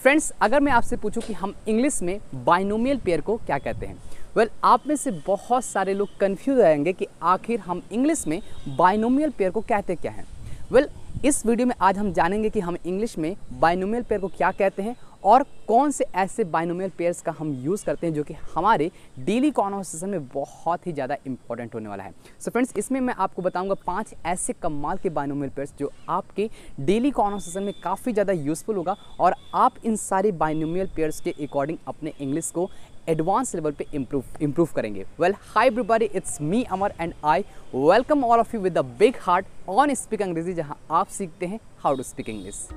Friends, अगर मैं आपसे पूछूं कि हम इंग्लिश में बाइनोमियल पेयर को क्या कहते हैं, आप में से बहुत सारे लोग कंफ्यूज रहेंगे कि आखिर हम इंग्लिश में बाइनोमियल पेयर को कहते क्या हैं। इस वीडियो में आज हम जानेंगे कि हम इंग्लिश में बाइनोमियल पेयर को क्या कहते हैं और कौन से ऐसे बाइनोमियल पेयर्स का हम यूज़ करते हैं जो कि हमारे डेली कॉन्वर्सेशन में बहुत ही ज़्यादा इंपॉर्टेंट होने वाला है। सो फ्रेंड्स, इसमें मैं आपको बताऊंगा 5 ऐसे कमाल के बाइनोमियल पेयर्स जो आपके डेली कॉन्वर्सेशन में काफ़ी ज़्यादा यूज़फुल होगा और आप इन सारे बाइनोमियल पेयर्स के अकॉर्डिंग अपने इंग्लिश को एडवांस लेवल पे इम्प्रूव करेंगे। Hi everybody, it's me Amar and I welcome all of you with a big heart on speak Angrezi, जहां आप सीखते हैं how to speak English.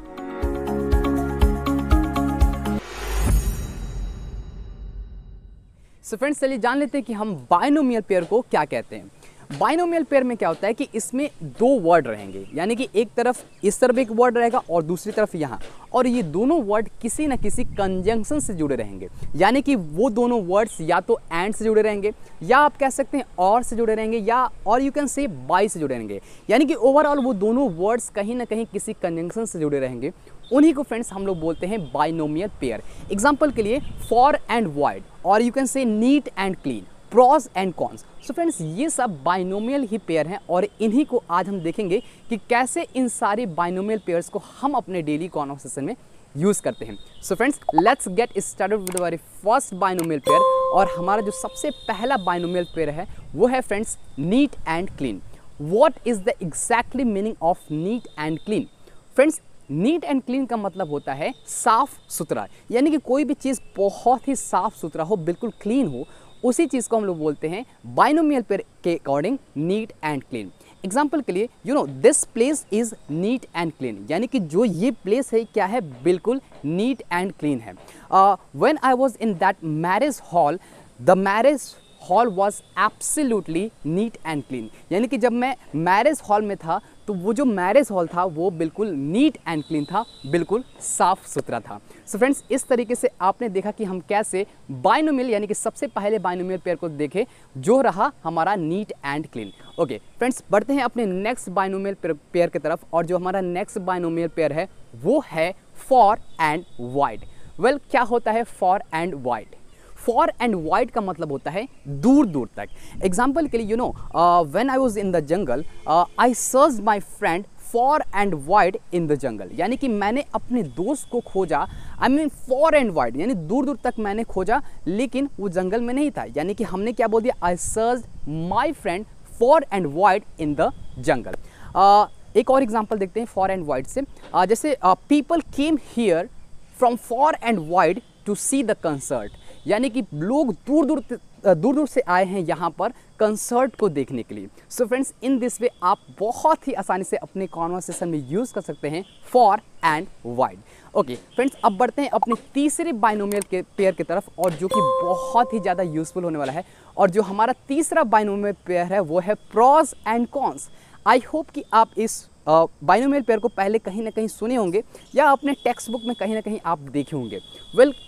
So friends, चलिए जान लेते हैं कि हम बाइनोमियल पेयर को क्या कहते हैं। बाइनोमियल पेयर में क्या होता है कि इसमें 2 वर्ड रहेंगे, यानी कि एक तरफ इस तरफ एक वर्ड रहेगा और दूसरी तरफ यहाँ, और ये दोनों वर्ड किसी न किसी कंजंक्शन से जुड़े रहेंगे। यानी कि वो दोनों वर्ड्स या तो एंड से जुड़े रहेंगे, या आप कह सकते हैं और से जुड़े रहेंगे, या और यू कैन से बाय से जुड़े रहेंगे। यानी कि ओवरऑल वो दोनों वर्ड्स कहीं ना कहीं किसी कंजंक्शन से जुड़े रहेंगे। उन्हीं को फ्रेंड्स हम लोग बोलते हैं बाइनोमियल पेयर। एग्जाम्पल के लिए फॉर एंड वाइड, और you can say neat and clean, pros and cons. So friends, ये सब बाइनोमियल ही पेयर हैं और इन्हीं को आज हम देखेंगे कि कैसे इन सारे बाइनोमियल पेयर्स को हम अपने डेली कॉन्वर्सेशन में यूज़ करते हैं। So friends, let's get started with very first binomial pair. और हमारा जो सबसे पहला बाइनोमियल पेयर है वो है friends neat and clean. What is the exactly meaning of neat and clean? Friends, neat and clean का मतलब होता है साफ सुथरा, यानी कि कोई भी चीज़ बहुत ही साफ सुथरा हो, बिल्कुल क्लीन हो, उसी चीज़ को हम लोग बोलते हैं बाइनोमियल पेयर के according neat and clean. Example के लिए this place is neat and clean, यानी कि जो ये प्लेस है क्या है, बिल्कुल नीट एंड क्लीन है। When I was in that marriage hall, the marriage hall was absolutely neat and clean, यानी कि जब मैं मैरिज हॉल में था तो वो जो मैरिज हॉल था वो बिल्कुल नीट एंड क्लीन था, बिल्कुल साफ सुथरा था। सो फ्रेंड्स, इस तरीके से आपने देखा कि हम कैसे बाइनोमियल यानी कि सबसे पहले बाइनोमियल पेयर को देखे, जो रहा हमारा neat and clean. Okay friends, बढ़ते हैं अपने नेक्स्ट बाइनोमियल पेयर की तरफ, और जो हमारा नेक्स्ट बाइनोमियल पेयर है वो है फॉर एंड वाइड। क्या होता है for and wide? For and wide का मतलब होता है दूर दूर तक। एग्जाम्पल के लिए when I was in the jungle, I search my friend for and wide in the jungle, यानी कि मैंने अपने दोस्त को खोजा, I mean for and wide, यानी दूर दूर तक मैंने खोजा, लेकिन वो जंगल में नहीं था। यानी कि हमने क्या बोल दिया, I search my friend for and wide in the jungle. एक और एग्जाम्पल देखते हैं फॉर एंड वाइड से, जैसे people came here from far and wide to see the concert, यानी कि लोग दूर दूर से आए हैं यहाँ पर कंसर्ट को देखने के लिए। So friends, in this way आप बहुत ही आसानी से अपने कॉन्वर्सेशन में यूज़ कर सकते हैं for and wide. Okay friends, अब बढ़ते हैं अपने तीसरे बाइनोमियल के पेयर की तरफ, और जो कि बहुत ही ज़्यादा यूज़फुल होने वाला है। और जो हमारा तीसरा बाइनोमियल पेयर है वो है pros and cons. I hope कि आप इस बाइनोमियल पेयर को पहले कहीं ना कहीं सुने होंगे या अपने टेक्स्ट बुक में कहीं ना कहीं आप देखे होंगे।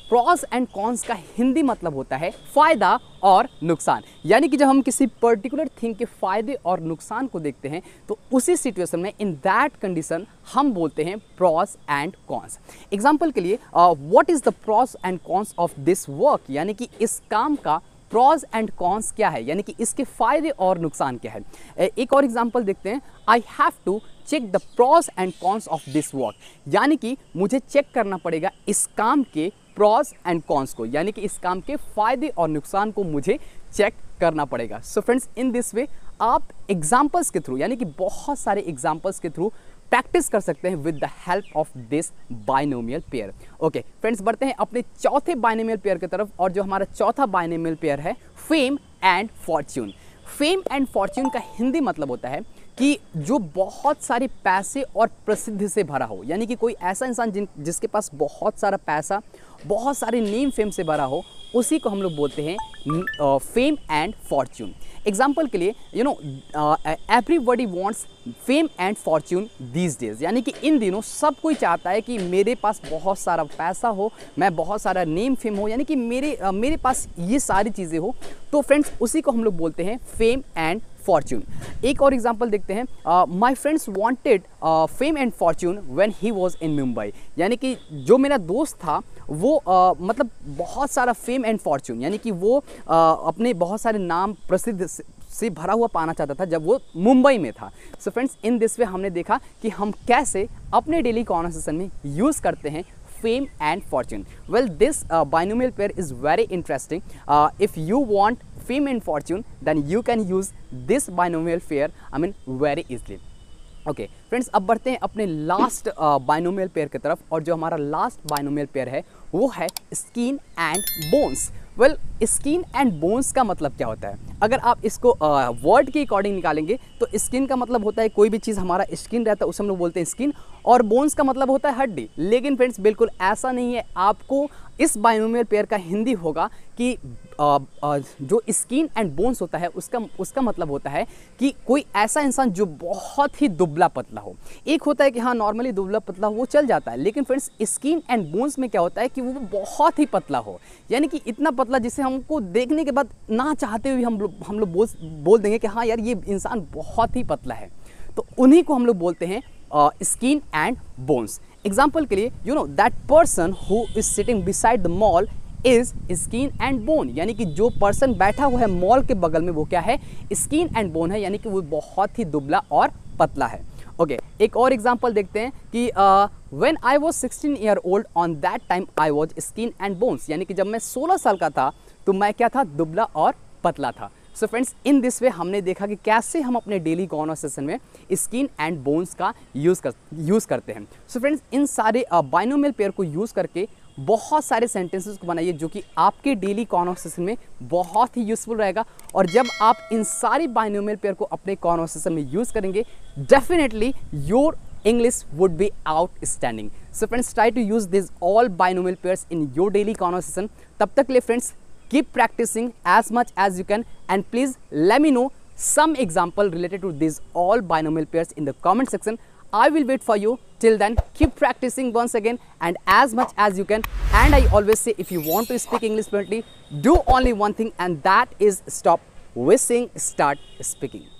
प्रॉज एंड कॉन्स का हिंदी मतलब होता है फ़ायदा और नुकसान, यानी कि जब हम किसी पर्टिकुलर थिंग के फ़ायदे और नुकसान को देखते हैं तो उसी सिचुएशन में, इन दैट कंडीशन, हम बोलते हैं प्रॉज एंड कॉन्स। एग्जाम्पल के लिए what is the pros and cons of this work, यानी कि इस काम का प्रॉज एंड कॉन्स क्या है, यानी कि इसके फ़ायदे और नुकसान क्या है। एक और एग्जाम्पल देखते हैं, I have to check the pros and cons of this work, यानी कि मुझे चेक करना पड़ेगा इस काम के प्रॉज एंड कॉन्स को, यानी कि इस काम के फ़ायदे और नुकसान को मुझे चेक करना पड़ेगा। So friends, in this way आप एग्जाम्पल्स के थ्रू, यानी कि बहुत सारे एग्जाम्पल्स के थ्रू प्रैक्टिस कर सकते हैं with the help of this binomial pair. Okay friends, बढ़ते हैं अपने चौथे बाइनोमियल पेयर की तरफ, और जो हमारा चौथा बाइनोमियल पेयर है fame and Fortune. Fame and Fortune का हिंदी मतलब होता है कि जो बहुत सारे पैसे और प्रसिद्धि से भरा हो, यानी कि कोई ऐसा इंसान जिसके पास बहुत सारा पैसा, बहुत सारे नेम फेम से भरा हो, उसी को हम लोग बोलते हैं फेम एंड फॉर्च्यून। एग्जाम्पल के लिए everybody wants fame and Fortune these days, यानी कि इन दिनों सब कोई चाहता है कि मेरे पास बहुत सारा पैसा हो, मैं बहुत सारा नेम फेम हो, यानी कि मेरे पास ये सारी चीज़ें हो, तो फ्रेंड्स उसी को हम लोग बोलते हैं फेम एंड फॉर्च्यून। एक और एग्जांपल देखते हैं, my friends wanted fame and Fortune when he was in Mumbai, यानी कि जो मेरा दोस्त था वो मतलब बहुत सारा फेम एंड फॉर्च्यून, यानी कि वो अपने बहुत सारे नाम प्रसिद्ध से भरा हुआ पाना चाहता था जब वो मुंबई में था। So friends in this way हमने देखा कि हम कैसे अपने डेली कॉन्वर्सेशन में यूज़ करते हैं fame and fortune. Well, this binomial pair is very interesting. If you want fame and fortune, then you can use this binomial pair, very easily. Okay friends, अब बढ़ते हैं अपने लास्ट बाइनोमियल पेयर की तरफ, और जो हमारा लास्ट बाइनोमियल पेयर है वो है skin and bones. Well, skin and bones का मतलब क्या होता है? अगर आप इसको वर्ड के अकॉर्डिंग निकालेंगे तो स्किन का मतलब होता है कोई भी चीज़ हमारा स्किन रहता है उसे हम लोग बोलते हैं स्किन, और बोन्स का मतलब होता है हड्डी। लेकिन फ्रेंड्स बिल्कुल ऐसा नहीं है, आपको इस बाइनोमियल पेयर का हिंदी होगा कि जो स्किन एंड बोन्स होता है उसका मतलब होता है कि कोई ऐसा इंसान जो बहुत ही दुबला पतला हो। एक होता है कि हाँ नॉर्मली दुबला पतला हो वो चल जाता है, लेकिन फ्रेंड्स स्किन एंड बोन्स में क्या होता है कि वो बहुत ही पतला हो, यानी कि इतना पतला जिसे हमको देखने के बाद ना चाहते हुए हम लोग बोल देंगे कि हाँ यार ये इंसान बहुत ही पतला है। तो उन्हीं को हम लोग बोलते हैं स्किन एंड बोन्स। एग्जाम्पल के लिए, you know that person who is sitting beside the mall is skin and bone, यानी कि जो पर्सन बैठा हुआ है मॉल के बगल में वो क्या है? स्किन एंड बोन है, यानी कि वो बहुत ही दुबला और पतला है। ओके, एक और एग्जांपल देखते हैं कि when I was 16 year old on that time I was skin and bones, यानी कि जब मैं 16 साल का था तो मैं क्या था? दुबला और पतला था। So friends in this way हमने देखा कि कैसे हम अपने डेली कॉन्वर्सेशन में स्किन एंड बोन्स का यूज़ करते हैं। सो फ्रेंड्स इन सारे बाइनोमियल पेयर को यूज़ करके बहुत सारे सेंटेंसेस को बनाइए जो कि आपके डेली कॉन्वर्सेशन में बहुत ही यूज़फुल रहेगा, और जब आप इन सारी बाइनोमियल पेयर को अपने कॉन्वर्सेशन में यूज़ करेंगे definitely your English would be outstanding. So friends, try to use these all binomial pairs in your daily conversation. तब तक के लिए friends, keep practicing as much as you can, and please let me know some example related to these all binomial pairs in the comment section. I will wait for you. Till then, keep practicing once again and as much as you can. And I always say, if you want to speak English fluently, do only one thing, and that is stop wishing, start speaking.